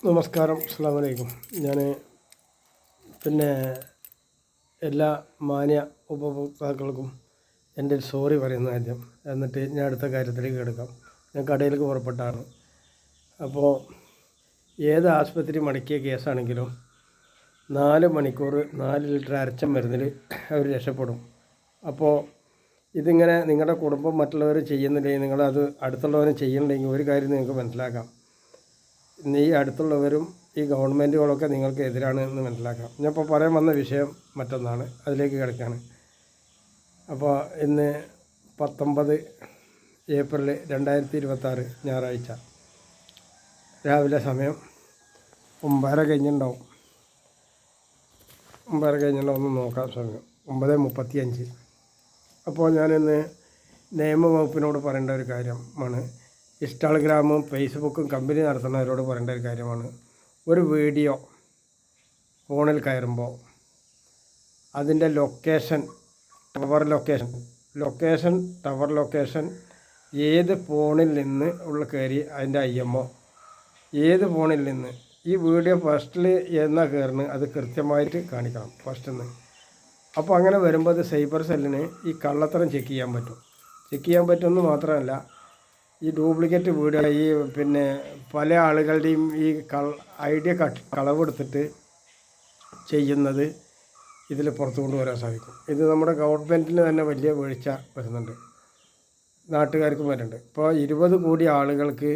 നമസ്കാരം, അസ്സലാമു അലൈക്കും. ഞാൻ പിന്നെ എല്ലാ മാന്യ ഉപഭോക്താക്കൾക്കും എൻ്റെ ഒരു സോറി പറയുന്നു ആദ്യം. എന്നിട്ട് ഞാൻ അടുത്ത കാര്യത്തിലേക്ക് കിടക്കാം. ഞാൻ കടയിലേക്ക് പുറപ്പെട്ടാണ്. അപ്പോൾ ഏത് ആശുപത്രി മടക്കിയ കേസാണെങ്കിലും 4 മണിക്കൂർ 4 ലിറ്റർ അരച്ച മരുന്നിൽ അവർ രക്ഷപ്പെടും. അപ്പോൾ ഇതിങ്ങനെ നിങ്ങളുടെ കുടുംബം മറ്റുള്ളവർ ചെയ്യുന്നില്ലെങ്കിൽ നിങ്ങളത് അടുത്തുള്ളവരും ചെയ്യുന്നുണ്ടെങ്കിൽ ഒരു കാര്യം നിങ്ങൾക്ക് മനസ്സിലാക്കാം. ഈ അടുത്തുള്ളവരും ഈ ഗവൺമെൻറ്റുകളൊക്കെ നിങ്ങൾക്ക് എതിരാണ് എന്ന് മനസ്സിലാക്കാം. ഞാൻ ഇപ്പോൾ പറയാൻ വന്ന വിഷയം മറ്റൊന്നാണ്, അതിലേക്ക് കിടക്കുകയാണ്. അപ്പോൾ ഇന്ന് 19 ഏപ്രിൽ 2026 ഞായറാഴ്ച രാവിലെ സമയം 9:30 കഴിഞ്ഞിട്ടുണ്ടാവും. 9:30 കഴിഞ്ഞിട്ടുണ്ടാവും, ഒന്ന് നോക്കാം സമയം 9:35. അപ്പോൾ ഞാനിന്ന് നിയമവകുപ്പിനോട് പറയേണ്ട ഒരു കാര്യമാണ്. ഇൻസ്റ്റാഗ്രാമും ഫേസ്ബുക്കും കമ്പനി നടത്തുന്നവരോട് പറയേണ്ട ഒരു കാര്യമാണ്. ഒരു വീഡിയോ ഫോണിൽ കയറുമ്പോൾ അതിൻ്റെ ടവർ ലൊക്കേഷൻ ഏത് ഫോണിൽ നിന്ന് ഉള്ള കയറി അതിൻ്റെ IMO ഏത് ഫോണിൽ നിന്ന് ഈ വീഡിയോ ഫസ്റ്റിൽ എന്നാ കയറുന്നത് അത് കൃത്യമായിട്ട് കാണിക്കണം ഫസ്റ്റിന്ന്. അപ്പോൾ അങ്ങനെ വരുമ്പോൾ അത് സൈബർ സെല്ലിന് ഈ കള്ളത്തരം ചെക്ക് ചെയ്യാൻ പറ്റുമെന്ന് മാത്രമല്ല, ഈ ഡ്യൂപ്ലിക്കേറ്റ് വീഡിയോ ഈ പിന്നെ പല ആളുകളുടെയും ഈ ഐഡിയ കളവെടുത്തിട്ട് ചെയ്യുന്നത് ഇതിൽ പുറത്തു കൊണ്ടുവരാൻ സാധിക്കും. ഇത് നമ്മുടെ ഗവൺമെൻറ്റിന് തന്നെ വലിയ വീഴ്ച വരുന്നുണ്ട്, നാട്ടുകാർക്കും വരുന്നുണ്ട്. ഇപ്പോൾ 20 കോടി ആളുകൾക്ക്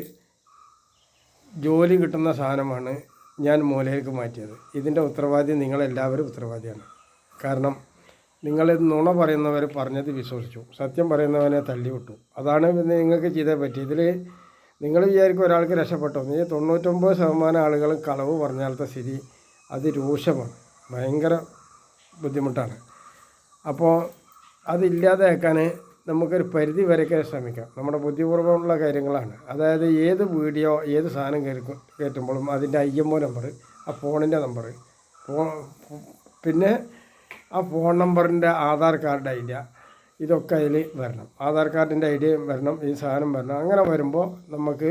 ജോലി കിട്ടുന്ന സാധനമാണ് ഞാൻ മൂലയിലേക്ക് മാറ്റിയത്. ഇതിൻ്റെ ഉത്തരവാദി നിങ്ങളെല്ലാവരും ഉത്തരവാദിയാണ്. കാരണം നിങ്ങൾ നുണ പറയുന്നവർ പറഞ്ഞത് വിശ്വസിച്ചു, സത്യം പറയുന്നവനെ തള്ളിവിട്ടു. അതാണ് പിന്നെ നിങ്ങൾക്ക് ചെയ്തേ പറ്റി. ഇതിൽ നിങ്ങൾ വിചാരിക്കും ഒരാൾക്ക് രക്ഷപ്പെട്ടു. 99% ആളുകളും കളവ് പറഞ്ഞാലത്തെ സ്ഥിതി അതിരൂക്ഷമാണ്, ഭയങ്കര ബുദ്ധിമുട്ടാണ്. അപ്പോൾ അതില്ലാതെയാക്കാൻ നമുക്കൊരു പരിധി വരെയൊക്കെ ശ്രമിക്കാം. നമ്മുടെ ബുദ്ധിപൂർവ്വമുള്ള കാര്യങ്ങളാണ്. അതായത് ഏത് വീഡിയോ ഏത് സാധനം കയറ്റുമ്പോഴും അതിൻ്റെ IMO നമ്പർ, ആ ഫോണിൻ്റെ നമ്പർ, പിന്നെ ആ ഫോൺ നമ്പറിൻ്റെ ആധാർ കാർഡ് ഐഡിയ ഇതൊക്കെ അതിൽ വരണം. ആധാർ കാർഡിൻ്റെ ഐഡിയ വരണം, ഈ സാധനം വരണം. അങ്ങനെ വരുമ്പോൾ നമുക്ക്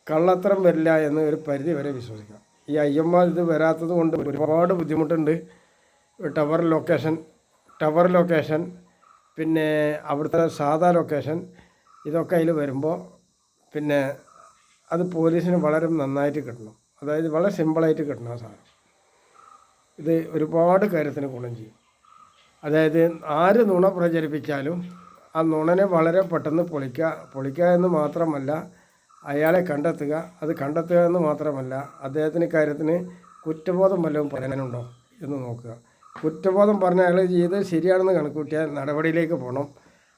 കള്ളത്തരം വരില്ല എന്ന് ഒരു പരിധി വരെ വിശ്വസിക്കാം. ഈ IMO ഇത് വരാത്തത് കൊണ്ട് ഒരുപാട് ബുദ്ധിമുട്ടുണ്ട്. ടവർ ലൊക്കേഷൻ പിന്നെ അവിടുത്തെ സാധാ ലൊക്കേഷൻ ഇതൊക്കെ അതിൽ വരുമ്പോൾ പിന്നെ അത് പോലീസിന് വളരെ നന്നായിട്ട് കിട്ടണം. അതായത് വളരെ സിമ്പിളായിട്ട് കിട്ടണം ആ സാധനം. ഇത് ഒരുപാട് കാര്യത്തിന് ഗുണം ചെയ്യും. അതായത് ആര് നുണ പ്രചരിപ്പിച്ചാലും ആ നുണനെ വളരെ പെട്ടെന്ന് പൊളിക്കുക എന്ന് മാത്രമല്ല, അയാളെ കണ്ടെത്തുക എന്ന് മാത്രമല്ല, അദ്ദേഹത്തിന് കാര്യത്തിന് കുറ്റബോധം വല്ലതും പറയാനുണ്ടോ എന്ന് നോക്കുക. കുറ്റബോധം പറഞ്ഞ അയാൾ ചെയ്ത് ശരിയാണെന്ന് കണക്കൂട്ടിയാൽ നടപടിയിലേക്ക് പോകണം.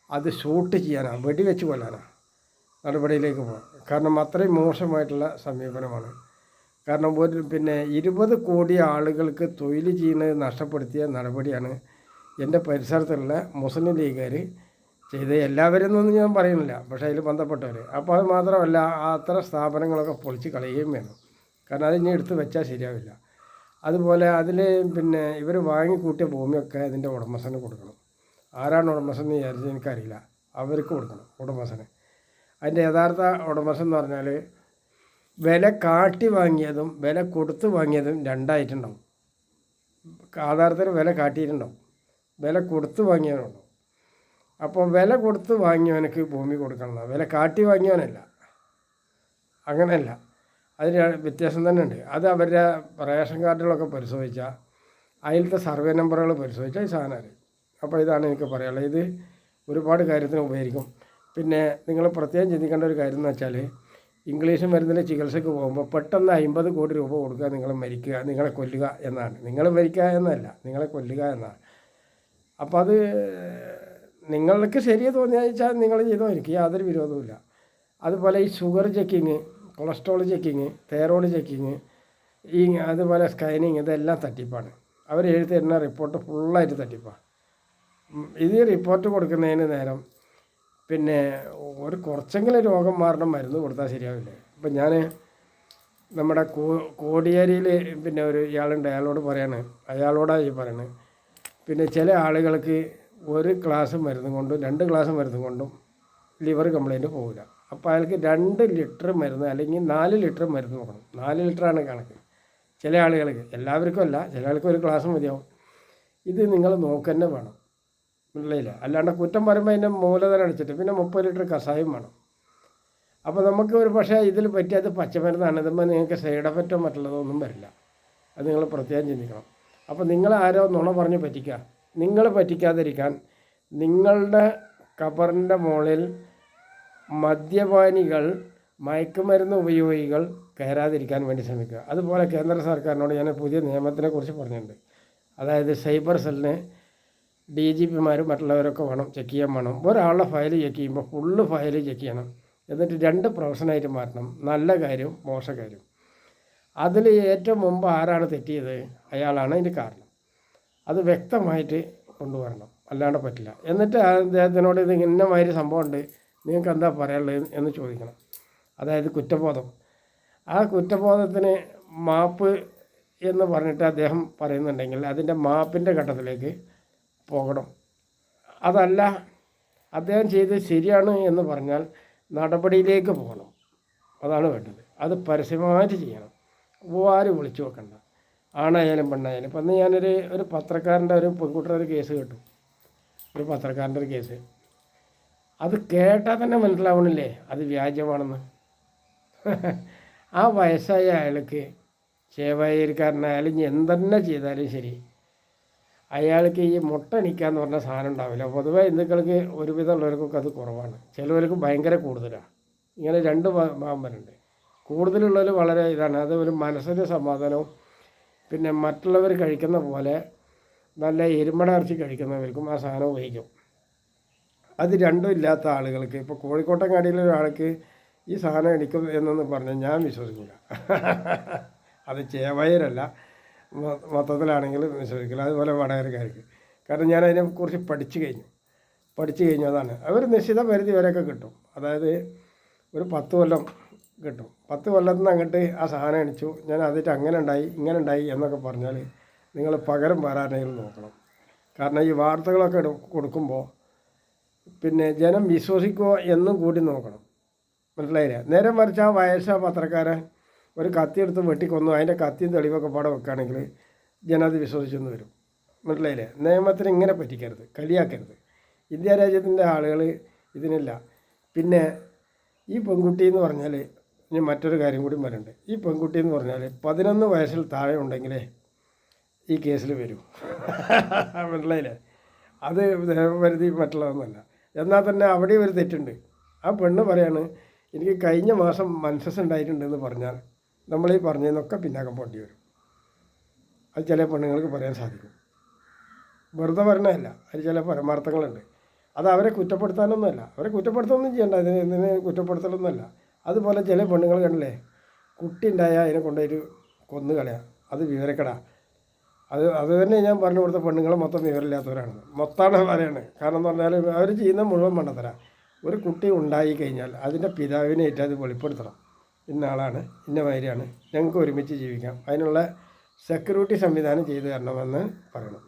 അത് ഷൂട്ട് ചെയ്യാനാണ്, വെടിവെച്ച് കൊല്ലാനാണ് നടപടിയിലേക്ക് പോകണം. കാരണം അത്രയും മോശമായിട്ടുള്ള സമീപനമാണ്. കാരണം പിന്നെ 20 കോടി ആളുകൾക്ക് തൊഴിൽ ചെയ്യുന്നത് നഷ്ടപ്പെടുത്തിയ നടപടിയാണ് എൻ്റെ പരിസരത്തുള്ള മുസ്ലിം ലീഗുകാർ ചെയ്ത്. എല്ലാവരെന്നൊന്നും ഞാൻ പറയുന്നില്ല, പക്ഷേ അതിൽ ബന്ധപ്പെട്ടവർ. അപ്പോൾ അത് മാത്രമല്ല, അത്തരം സ്ഥാപനങ്ങളൊക്കെ പൊളിച്ച് കളയുകയും വേണം. കാരണം അത് ഇനി എടുത്ത് വെച്ചാൽ ശരിയാവില്ല. അതുപോലെ അതിൽ പിന്നെ ഇവർ വാങ്ങിക്കൂട്ടിയ ഭൂമിയൊക്കെ അതിൻ്റെ ഉടമസ്ഥന് കൊടുക്കണം. ആരാണ് ഉടമസ്ഥൻ എന്ന് വിചാരിച്ച് എനിക്കറിയില്ല. അവർക്ക് കൊടുക്കണം ഉടമസ്ഥന്. അതിൻ്റെ യഥാർത്ഥ ഉടമസ്ഥൻ എന്ന് പറഞ്ഞാൽ വില കാട്ടി വാങ്ങിയതും വില കൊടുത്ത് വാങ്ങിയതും രണ്ടായിട്ടുണ്ടാവും. ആധാരത്തിന് വില കാട്ടിയിട്ടുണ്ടാവും, വില കൊടുത്ത് വാങ്ങിയവനുണ്ടാവും. അപ്പോൾ വില കൊടുത്ത് വാങ്ങിയവനക്ക് ഭൂമി കൊടുക്കണം, വില കാട്ടി വാങ്ങിയവനല്ല. അങ്ങനെയല്ല, അതിന് വ്യത്യാസം തന്നെ ഉണ്ട്. അത് അവരുടെ റേഷൻ കാർഡുകളൊക്കെ പരിശോധിച്ചാൽ, അതിലത്തെ സർവേ നമ്പറുകൾ പരിശോധിച്ചാൽ ഈ സാധനം അറിയും. അപ്പോൾ ഇതാണ് എനിക്ക് പറയാനുള്ളത്. ഇത് ഒരുപാട് കാര്യത്തിന് ഉപകരിക്കും. പിന്നെ നിങ്ങൾ പ്രത്യേകം ചിന്തിക്കേണ്ട ഒരു കാര്യം എന്ന് വെച്ചാൽ, ഇംഗ്ലീഷ് മരുന്നിൻ്റെ ചികിത്സയ്ക്ക് പോകുമ്പോൾ പെട്ടെന്ന് 50 കോടി രൂപ കൊടുക്കുക, നിങ്ങളെ കൊല്ലുക എന്നാണ്. നിങ്ങൾ മരിക്കുക എന്നല്ല, നിങ്ങളെ കൊല്ലുക എന്നാണ്. അപ്പോൾ അത് നിങ്ങൾക്ക് ശരിയെന്ന് തോന്നിയാൽ നിങ്ങൾ ചെയ്തോ, എനിക്ക് യാതൊരു വിരോധവുമില്ല. അതുപോലെ ഈ sugar checking, cholesterol checking, thyroid checking, അതുപോലെ സ്കാനിങ്, ഇതെല്ലാം തട്ടിപ്പാണ്. അവർ എഴുതി തരുന്ന റിപ്പോർട്ട് ഫുള്ളായിട്ട് തട്ടിപ്പാണ്. ഇത് റിപ്പോർട്ട് കൊടുക്കുന്നതിന് നേരം പിന്നെ കുറച്ചെങ്കിലും രോഗം മാറണം മരുന്ന് കൊടുത്താൽ ശരിയാവില്ലേ. ഇപ്പം ഞാൻ നമ്മുടെ കോടിയേരിയിൽ പിന്നെ ഇയാളുണ്ട്, അയാളോടായി പറയണത്. പിന്നെ ചില ആളുകൾക്ക് 1 ഗ്ലാസ് മരുന്ന് കൊണ്ടും 2 ഗ്ലാസ് മരുന്ന് കൊണ്ടും ലിവർ കംപ്ലൈൻറ്റ് പോകില്ല. അപ്പോൾ അയാൾക്ക് 2 ലിറ്റർ മരുന്ന് അല്ലെങ്കിൽ 4 ലിറ്റർ മരുന്ന് കൊടുക്കണം. 4 ലിറ്ററാണ് കണക്ക്. ചില ആളുകൾക്ക്, എല്ലാവർക്കും അല്ല, ചില ആൾക്ക് ഒരു ഗ്ലാസ് മതിയാവും. ഇത് നിങ്ങൾ നോക്കന്നെ വേണം, മനസ്സിലായില്ല? അല്ലാണ്ട് കുറ്റം പറയുമ്പോൾ അതിൻ്റെ മൂലധനം അടിച്ചിട്ട് പിന്നെ 30 ലിറ്റർ കഷായം വേണം. അപ്പോൾ നമുക്ക് ഒരു പക്ഷേ ഇതിൽ പറ്റിയത് പച്ചമരുന്നാണ്. ഇതുമ്പോൾ നിങ്ങൾക്ക് സൈഡ് എഫക്റ്റോ മറ്റുള്ളതൊന്നും വരില്ല. അത് നിങ്ങൾ പ്രത്യേകം ചിന്തിക്കണം. അപ്പോൾ നിങ്ങൾ ആരോ നുണ പറഞ്ഞ് പറ്റിക്കുക, നിങ്ങൾ പറ്റിക്കാതിരിക്കാൻ നിങ്ങളുടെ ഖബറിൻ്റെ മുകളിൽ മദ്യപാനികൾ, മയക്കുമരുന്ന് ഉപയോഗികൾ കയറാതിരിക്കാൻ വേണ്ടി ശ്രമിക്കുക. അതുപോലെ കേന്ദ്ര സർക്കാരിനോട് ഞാൻ പുതിയ നിയമത്തിനെ കുറിച്ച് പറഞ്ഞിട്ടുണ്ട്. അതായത് സൈബർ സെല്ലിന് DGPമാരും മറ്റുള്ളവരൊക്കെ വേണം, ചെക്ക് ചെയ്യാൻ വേണം. ഒരാളുടെ ഫയൽ ചെക്ക് ചെയ്യുമ്പോൾ ഫുള്ള് ഫയൽ ചെക്ക് ചെയ്യണം. എന്നിട്ട് 2 പ്രൊഫഷനായിട്ട് മാറ്റണം, നല്ല കാര്യവും മോശകാര്യവും. അതിൽ ഏറ്റവും മുമ്പ് ആരാണ് തെറ്റിയത്, അയാളാണ് അതിന് കാരണം. അത് വ്യക്തമായിട്ട് കൊണ്ടുവരണം, അല്ലാണ്ട് പറ്റില്ല. എന്നിട്ട് അദ്ദേഹത്തിനോട് ഇത് ഇന്നമാതിരി സംഭവമുണ്ട്, നിങ്ങൾക്ക് എന്താ പറയാനുള്ളത് എന്ന് ചോദിക്കണം. അതായത് കുറ്റബോധം. ആ കുറ്റബോധത്തിന് മാപ്പ് എന്ന് പറഞ്ഞിട്ട് അദ്ദേഹം പറയുന്നുണ്ടെങ്കിൽ അതിൻ്റെ മാപ്പിൻ്റെ ഘട്ടത്തിലേക്ക് പോകണം. അതല്ല, അദ്ദേഹം ചെയ്തത് ശരിയാണ് എന്ന് പറഞ്ഞാൽ നടപടിയിലേക്ക് പോകണം. അതാണ് വേണ്ടത്. അത് പരസ്യമായിട്ട് ചെയ്യണം. ആരും വിളിച്ചു വെക്കണ്ട, ആണായാലും പെണ്ണായാലും. ഇപ്പം അന്ന് ഞാനൊരു പത്രക്കാരൻ്റെ ഒരു പെൺകുട്ടിയുടെ ഒരു കേസ് കേട്ടു. ഒരു പത്രക്കാരൻ്റെ ഒരു കേസ്. അത് കേട്ടാൽ തന്നെ മനസ്സിലാവണില്ലേ അത് വ്യാജമാണെന്ന്. ആ വയസ്സായ അയാൾക്ക്, ചേവായിരിക്കാരനായാലും ഇനി എന്തെന്നെ ചെയ്താലും ശരി, അയാൾക്ക് ഈ മുട്ടണിക്കാന്ന് പറഞ്ഞ സാധനം ഉണ്ടാവില്ല. പൊതുവേ ഹിന്ദുക്കൾക്ക് ഒരുവിധമുള്ളവർക്കൊക്കെ അത് കുറവാണ്. ചിലവർക്ക് ഭയങ്കര കൂടുതലാണ്. ഇങ്ങനെ 2 ഭാഗം വരുന്നുണ്ട്. കൂടുതലുള്ളവർ വളരെ ഇതാണ്, അത് ഒരു മനസ്സിന് സമാധാനവും പിന്നെ മറ്റുള്ളവർ കഴിക്കുന്ന പോലെ നല്ല എരുമട ഇറച്ചി കഴിക്കുന്നവർക്കും ആ സാധനം ഉപയോഗിക്കും. അത് രണ്ടും ഇല്ലാത്ത ആളുകൾക്ക്, ഇപ്പോൾ കോഴിക്കോട്ടങ്ങാടിയിലെ ഒരാൾക്ക് ഈ സാധനം എടുക്കും എന്നൊന്ന് പറഞ്ഞാൽ ഞാൻ വിശ്വസിക്കില്ല. അത് ചേവയരല്ല, മൊത്തത്തിലാണെങ്കിലും വിശ്വസിക്കില്ല. അതുപോലെ വടകരക്കാർക്ക്. കാരണം ഞാൻ അതിനെക്കുറിച്ച് പഠിച്ചു കഴിഞ്ഞു. അതാണ് അവർ നിശ്ചിത പരിധി വരെയൊക്കെ കിട്ടും. അതായത് ഒരു 10 കൊല്ലം കിട്ടും. 10 കൊല്ലത്തിൽ നിന്ന് അങ്ങോട്ട് ആ സാധനം അടിച്ചു, ഞാൻ അതിട്ട് അങ്ങനെ ഉണ്ടായി ഇങ്ങനെ ഉണ്ടായി എന്നൊക്കെ പറഞ്ഞാൽ നിങ്ങൾ പകരം വരാനെങ്കിലും നോക്കണം. കാരണം ഈ വാർത്തകളൊക്കെ കൊടുക്കുമ്പോൾ പിന്നെ ജനം വിശ്വസിക്കുമോ എന്നും കൂടി നോക്കണം, മനസ്സിലായില്ല? നേരെ മറിച്ച് ആ വയസ്സാ പത്രക്കാരൻ ഒരു കത്തിയെടുത്ത് വെട്ടിക്കൊന്നു, അതിൻ്റെ കത്തിയും തെളിവൊക്കെ പാടെ വെക്കുകയാണെങ്കിൽ ജനം അത് വിശ്വസിച്ചെന്ന് വരും, മനസ്സിലായില്ലേ? നിയമത്തിന് ഇങ്ങനെ പറ്റിക്കരുത്, കളിയാക്കരുത്. ഇന്ത്യ രാജ്യത്തിൻ്റെ ആളുകൾ ഇതിനില്ല. പിന്നെ ഈ പെൺകുട്ടി എന്ന് പറഞ്ഞാൽ, ഇനി മറ്റൊരു കാര്യം കൂടി പറയുന്നുണ്ട്. ഈ പെൺകുട്ടി എന്ന് പറഞ്ഞാൽ 11 വയസ്സിൽ താഴെ ഉണ്ടെങ്കിലേ ഈ കേസിൽ വരൂ. മനസ്സിലായില്ലേ? അത് നിയമപരിധി മറ്റുള്ളതൊന്നുമല്ല. എന്നാൽ തന്നെ അവിടെ ഒരു തെറ്റുണ്ട്. ആ പെണ്ണ് പറയാണ്, എനിക്ക് കഴിഞ്ഞ മാസം മെൻസസ് ഉണ്ടായിട്ടുണ്ടെന്ന് പറഞ്ഞാൽ നമ്മളീ പറഞ്ഞതിനൊക്കെ പിന്നാക്കം പോണ്ടി വരും. അത് ചില പെണ്ണുങ്ങൾക്ക് പറയാൻ സാധിക്കും. വെറുതെ പറഞ്ഞതല്ല, അതിൽ ചില പരമാർത്ഥങ്ങളുണ്ട്. അത് അവരെ കുറ്റപ്പെടുത്താനൊന്നുമല്ല, അവരെ കുറ്റപ്പെടുത്തൊന്നും ചെയ്യണ്ട, ഇതിനെ കുറ്റപ്പെടുത്തലൊന്നുമല്ല. അതുപോലെ ചില പെണ്ണുങ്ങൾ കണ്ടില്ലേ, കുട്ടി ഉണ്ടായാൽ അതിനെ കൊണ്ടുപോയിട്ട് കൊന്നു കളയാം. അത് വിവരക്കടാ. അത് തന്നെ ഞാൻ പറഞ്ഞു കൊടുത്ത പെണ്ണുങ്ങൾ മൊത്തം വിവരമില്ലാത്തവരാണ്, മൊത്തമാണ് പറയാണ്. കാരണം എന്ന് പറഞ്ഞാൽ അവർ ചെയ്യുന്ന മുഴുവൻ മണ്ടത്തരാ. ഒരു കുട്ടി ഉണ്ടായി കഴിഞ്ഞാൽ അതിൻ്റെ പിതാവിനായിട്ട് അത് വെളിപ്പെടുത്തണം. ഇന്ന ആളാണ്, ഇന്ന മാതിരിയാണ്, ഞങ്ങൾക്ക് ഒരുമിച്ച് ജീവിക്കാം, അതിനുള്ള സെക്യൂരിറ്റി സംവിധാനം ചെയ്തു തരണമെന്ന് പറയണം.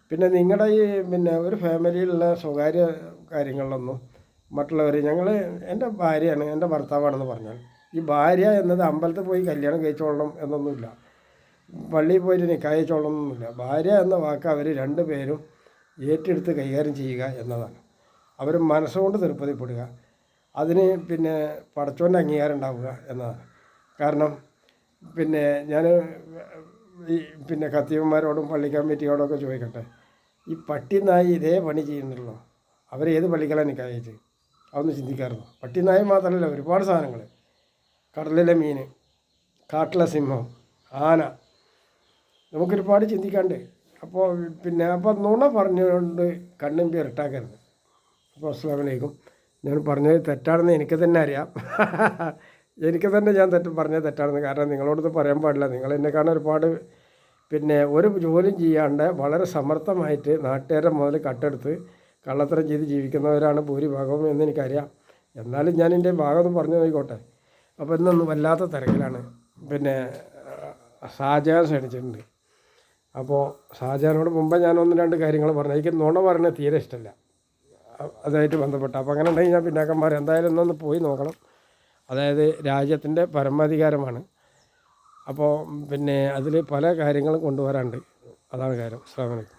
പിന്നെ നിങ്ങളുടെ ഈ പിന്നെ ഒരു ഫാമിലിയിലുള്ള സ്വകാര്യ കാര്യങ്ങളിലൊന്നും മറ്റുള്ളവർ എൻ്റെ ഭാര്യയാണ്, എൻ്റെ ഭർത്താവാണെന്ന് പറഞ്ഞാൽ, ഈ ഭാര്യ എന്നത് അമ്പലത്തിൽ പോയി കല്യാണം കഴിച്ചോളണം എന്നൊന്നുമില്ല, പള്ളിയിൽ പോയിട്ട് നിക്കാഹ് കഴിച്ചോളണമെന്നൊന്നുമില്ല. ഭാര്യ എന്ന വാക്ക് അവർ 2 പേരും ഏറ്റെടുത്ത് കൈകാര്യം ചെയ്യുക എന്നതാണ്. അവർ മനസ്സുകൊണ്ട് തൃപ്തിപ്പെടുക, അതിന് പിന്നെ പടച്ചോൻ്റെ അംഗീകാരം ഉണ്ടാവുക എന്നതാണ്. കാരണം പിന്നെ ഞാൻ ഈ പിന്നെ ഖത്തീബന്മാരോടും പള്ളി കമ്മിറ്റിയോടൊക്കെ ചോദിക്കട്ടെ, ഈ പട്ടി നായി ഇതേ പണി ചെയ്യുന്നുള്ളൂ, അവരേത് പള്ളിക്കലാണ് നിക്കാഹ് കഴിച്ചത്? അതൊന്ന് ചിന്തിക്കാറുണ്ടോ? പട്ടി നായി മാത്രമല്ല, ഒരുപാട് സാധനങ്ങൾ, കടലിലെ മീൻ, കാട്ടിലെ സിംഹം, ആന, നമുക്കൊരുപാട് ചിന്തിക്കാണ്ട്. അപ്പോൾ നുണ പറഞ്ഞുകൊണ്ട് കണ്ണിമ്പി ഇരട്ടാക്കരുത്. അപ്പോൾ അസ്സലാമു അലൈക്കും. ഞാൻ പറഞ്ഞത് തെറ്റാണെന്ന് എനിക്ക് തന്നെ അറിയാം. എനിക്ക് തന്നെ ഞാൻ പറഞ്ഞത് തെറ്റാണെന്ന്. കാരണം നിങ്ങളോടത് പറയാൻ പാടില്ല. നിങ്ങൾ എന്നെക്കാളും ഒരുപാട് ഒരു ജോലിയും ചെയ്യാണ്ട് വളരെ സമർത്ഥമായിട്ട് നാട്ടുകാരെ മുതൽ കട്ടെടുത്ത് കള്ളത്തരം ചെയ്ത് ജീവിക്കുന്നവരാണ് ഭൂരിഭാഗവും എന്നെനിക്കറിയാം. എന്നാലും ഞാൻ എൻ്റെ ഭാഗം ഒന്ന് പറഞ്ഞു നോക്കിക്കോട്ടെ. അപ്പോൾ ഇന്നൊന്ന് വല്ലാത്ത തിരക്കിലാണ്. ഷാജഹാൻ ക്ഷണിച്ചിട്ടുണ്ട്. അപ്പോൾ ഷാജഹാനോട് മുമ്പ് ഞാൻ 1-2 കാര്യങ്ങൾ പറഞ്ഞു. എനിക്ക് നുണ പറയുന്നത് തീരെ ഇഷ്ടമല്ല. അതുമായിട്ട് ബന്ധപ്പെട്ട്. അപ്പോൾ അങ്ങനെ ഉണ്ടെങ്കിൽ ഞാൻ പിന്നാക്കന്മാർ എന്തായാലും ഒന്നൊന്ന് പോയി നോക്കണം. അതായത് രാജ്യത്തിൻ്റെ പരമാധികാരമാണ്. അപ്പോൾ പിന്നെ അതിൽ പല കാര്യങ്ങളും കൊണ്ടുവരാനുണ്ട്. അതാണ് കാര്യം. അസ്സലാമു അലൈക്കും.